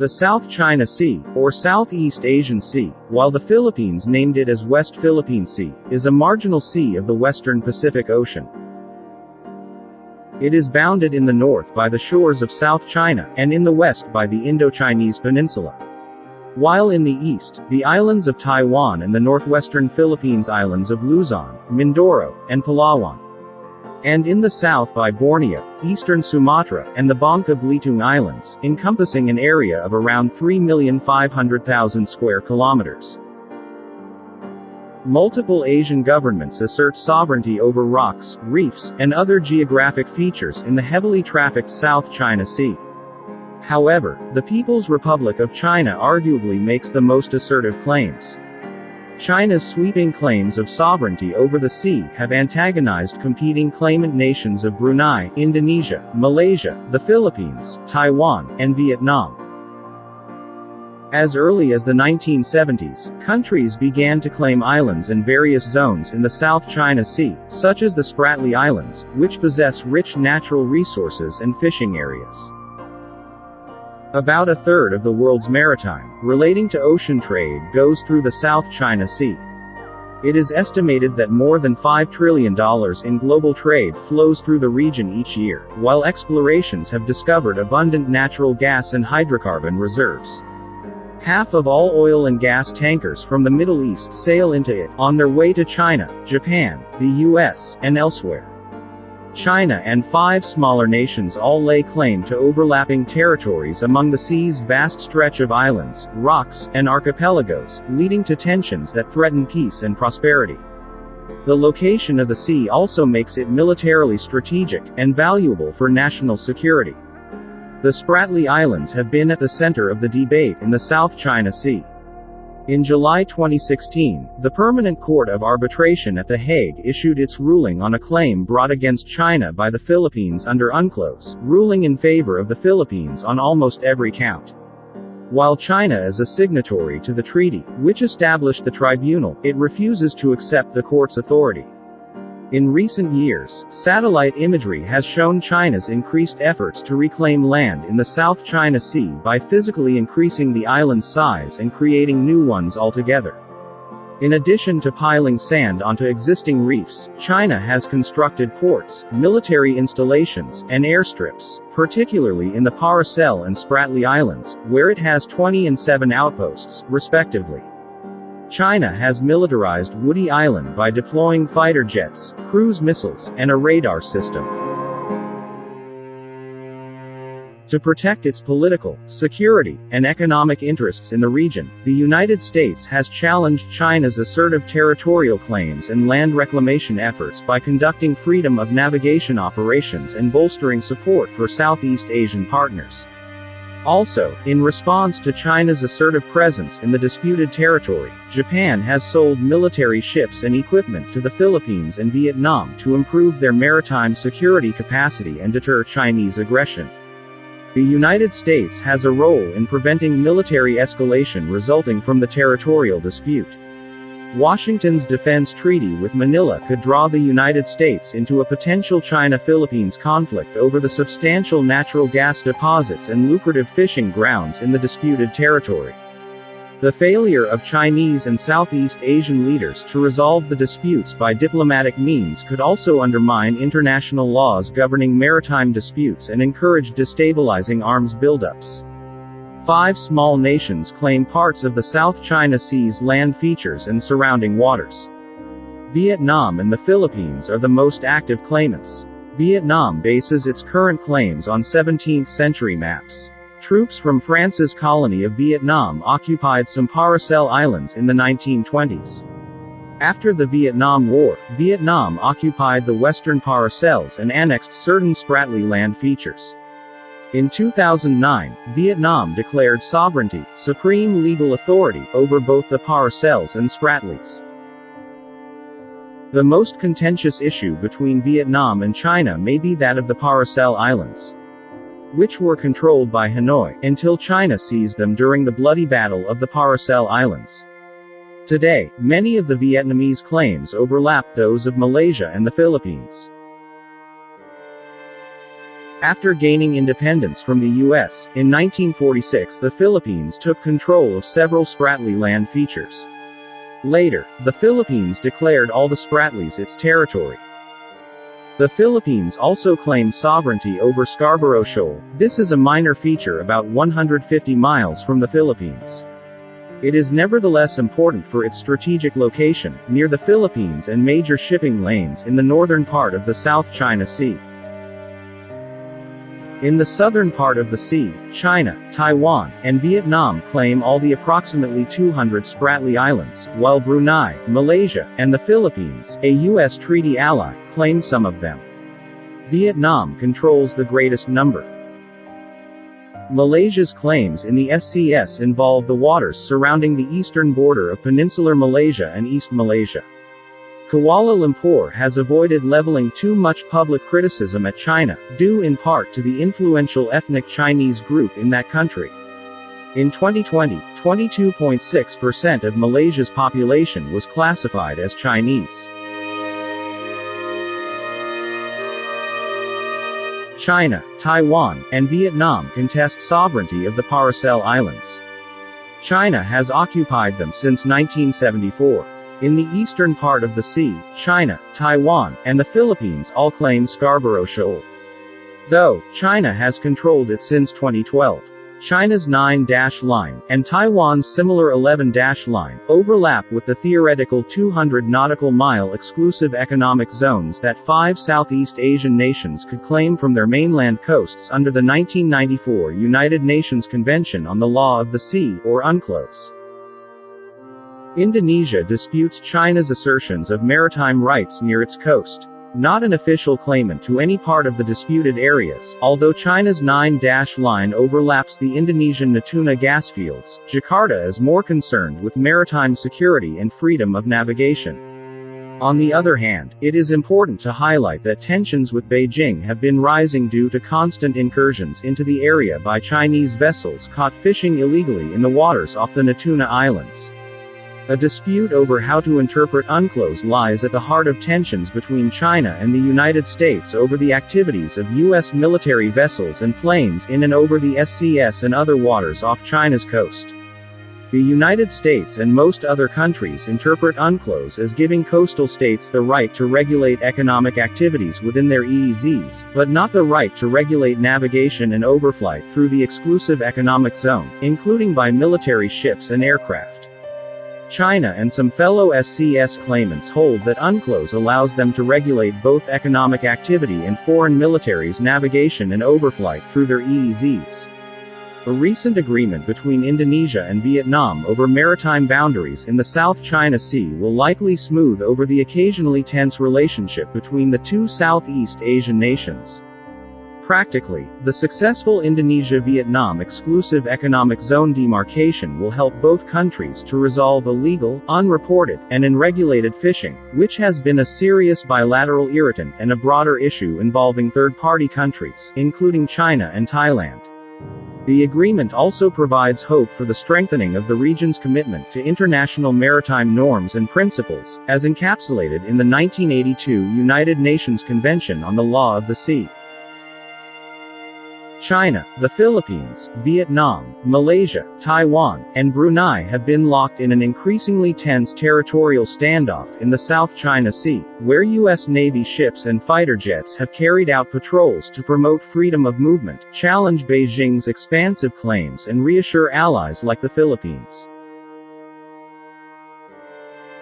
The South China Sea, or Southeast Asian Sea, while the Philippines named it as West Philippine Sea, is a marginal sea of the western Pacific Ocean. It is bounded in the north by the shores of South China, and in the west by the Indochinese Peninsula. While in the east, the islands of Taiwan and the northwestern Philippines islands of Luzon, Mindoro, and Palawan. And in the south by Borneo, eastern Sumatra, and the Bangka Belitung Islands, encompassing an area of around 3,500,000 square kilometers. Multiple Asian governments assert sovereignty over rocks, reefs, and other geographic features in the heavily trafficked South China Sea. However, the People's Republic of China arguably makes the most assertive claims. China's sweeping claims of sovereignty over the sea have antagonized competing claimant nations of Brunei, Indonesia, Malaysia, the Philippines, Taiwan, and Vietnam. As early as the 1970s, countries began to claim islands and various zones in the South China Sea, such as the Spratly Islands, which possess rich natural resources and fishing areas. About a third of the world's maritime, relating to ocean trade goes through the South China Sea. It is estimated that more than $5 trillion in global trade flows through the region each year, while explorations have discovered abundant natural gas and hydrocarbon reserves. Half of all oil and gas tankers from the Middle East sail into it, on their way to China, Japan, the US, and elsewhere. China and 5 smaller nations all lay claim to overlapping territories among the sea's vast stretch of islands, rocks, and archipelagos, leading to tensions that threaten peace and prosperity. The location of the sea also makes it militarily strategic, and valuable for national security. The Spratly Islands have been at the center of the debate in the South China Sea. In July 2016, the Permanent Court of Arbitration at The Hague issued its ruling on a claim brought against China by the Philippines under Unclos, ruling in favor of the Philippines on almost every count. While China is a signatory to the treaty, which established the tribunal, it refuses to accept the court's authority. In recent years, satellite imagery has shown China's increased efforts to reclaim land in the South China Sea by physically increasing the island's size and creating new ones altogether. In addition to piling sand onto existing reefs, China has constructed ports, military installations, and airstrips, particularly in the Paracel and Spratly Islands, where it has 20 and 7 outposts, respectively. China has militarized Woody Island by deploying fighter jets, cruise missiles, and a radar system. To protect its political, security, and economic interests in the region, the United States has challenged China's assertive territorial claims and land reclamation efforts by conducting freedom of navigation operations and bolstering support for Southeast Asian partners. Also, in response to China's assertive presence in the disputed territory, Japan has sold military ships and equipment to the Philippines and Vietnam to improve their maritime security capacity and deter Chinese aggression. The United States has a role in preventing military escalation resulting from the territorial dispute. Washington's defense treaty with Manila could draw the United States into a potential China-Philippines conflict over the substantial natural gas deposits and lucrative fishing grounds in the disputed territory. The failure of Chinese and Southeast Asian leaders to resolve the disputes by diplomatic means could also undermine international laws governing maritime disputes and encourage destabilizing arms buildups. 5 small nations claim parts of the South China Sea's land features and surrounding waters. Vietnam and the Philippines are the most active claimants. Vietnam bases its current claims on 17th-century maps. Troops from France's colony of Vietnam occupied some Paracel Islands in the 1920s. After the Vietnam War, Vietnam occupied the western Paracels and annexed certain Spratly land features. In 2009, Vietnam declared sovereignty, supreme legal authority, over both the Paracels and Spratlys. The most contentious issue between Vietnam and China may be that of the Paracel Islands, which were controlled by Hanoi, until China seized them during the bloody Battle of the Paracel Islands. Today, many of the Vietnamese claims overlap those of Malaysia and the Philippines. After gaining independence from the U.S., in 1946 the Philippines took control of several Spratly land features. Later, the Philippines declared all the Spratlys its territory. The Philippines also claimed sovereignty over Scarborough Shoal. This is a minor feature about 150 miles from the Philippines. It is nevertheless important for its strategic location, near the Philippines and major shipping lanes in the northern part of the South China Sea. In the southern part of the sea, China, Taiwan, and Vietnam claim all the approximately 200 Spratly Islands, while Brunei, Malaysia, and the Philippines, a U.S. treaty ally, claim some of them. Vietnam controls the greatest number. Malaysia's claims in the SCS involve the waters surrounding the eastern border of Peninsular Malaysia and East Malaysia. Kuala Lumpur has avoided leveling too much public criticism at China, due in part to the influential ethnic Chinese group in that country. In 2020, 22.6% of Malaysia's population was classified as Chinese. China, Taiwan, and Vietnam contest sovereignty of the Paracel Islands. China has occupied them since 1974. In the eastern part of the sea, China, Taiwan, and the Philippines all claim Scarborough Shoal. Though, China has controlled it since 2012. China's 9- line, and Taiwan's similar 11- line, overlap with the theoretical 200 nautical mile exclusive economic zones that 5 Southeast Asian nations could claim from their mainland coasts under the 1994 United Nations Convention on the Law of the Sea, or Unclos. Indonesia disputes China's assertions of maritime rights near its coast. Not an official claimant to any part of the disputed areas, although China's 9- line overlaps the Indonesian Natuna gas fields, Jakarta is more concerned with maritime security and freedom of navigation. On the other hand, it is important to highlight that tensions with Beijing have been rising due to constant incursions into the area by Chinese vessels caught fishing illegally in the waters off the Natuna Islands. A dispute over how to interpret Unclos lies at the heart of tensions between China and the United States over the activities of U.S. military vessels and planes in and over the SCS and other waters off China's coast. The United States and most other countries interpret Unclos as giving coastal states the right to regulate economic activities within their EEZs, but not the right to regulate navigation and overflight through the exclusive economic zone, including by military ships and aircraft. China and some fellow SCS claimants hold that Unclos allows them to regulate both economic activity and foreign militaries' navigation and overflight through their EEZs. A recent agreement between Indonesia and Vietnam over maritime boundaries in the South China Sea will likely smooth over the occasionally tense relationship between the two Southeast Asian nations. Practically, the successful Indonesia-Vietnam exclusive economic zone demarcation will help both countries to resolve illegal, unreported, and unregulated fishing, which has been a serious bilateral irritant and a broader issue involving third-party countries, including China and Thailand. The agreement also provides hope for the strengthening of the region's commitment to international maritime norms and principles, as encapsulated in the 1982 United Nations Convention on the Law of the Sea. China, the Philippines, Vietnam, Malaysia, Taiwan, and Brunei have been locked in an increasingly tense territorial standoff in the South China Sea, where U.S. Navy ships and fighter jets have carried out patrols to promote freedom of movement, challenge Beijing's expansive claims and reassure allies like the Philippines.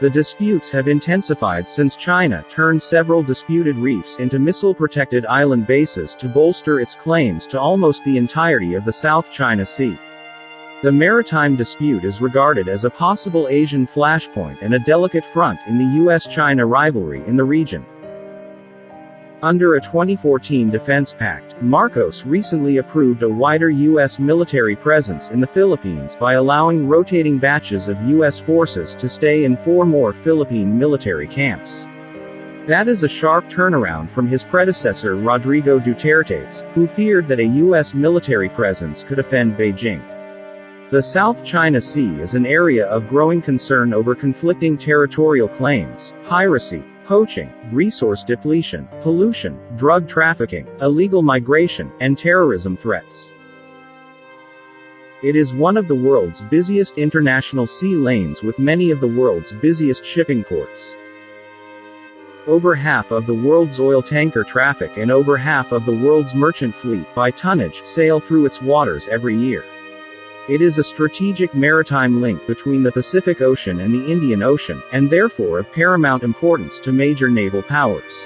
The disputes have intensified since China turned several disputed reefs into missile-protected island bases to bolster its claims to almost the entirety of the South China Sea. The maritime dispute is regarded as a possible Asian flashpoint and a delicate front in the U.S.-China rivalry in the region. Under a 2014 defense pact, Marcos recently approved a wider U.S. military presence in the Philippines by allowing rotating batches of U.S. forces to stay in 4 more Philippine military camps. That is a sharp turnaround from his predecessor Rodrigo Duterte's, who feared that a U.S. military presence could offend Beijing. The South China Sea is an area of growing concern over conflicting territorial claims, piracy, poaching, resource depletion, pollution, drug trafficking, illegal migration, and terrorism threats. It is one of the world's busiest international sea lanes with many of the world's busiest shipping ports. Over half of the world's oil tanker traffic and over half of the world's merchant fleet, by tonnage, sail through its waters every year. It is a strategic maritime link between the Pacific Ocean and the Indian Ocean, and therefore of paramount importance to major naval powers.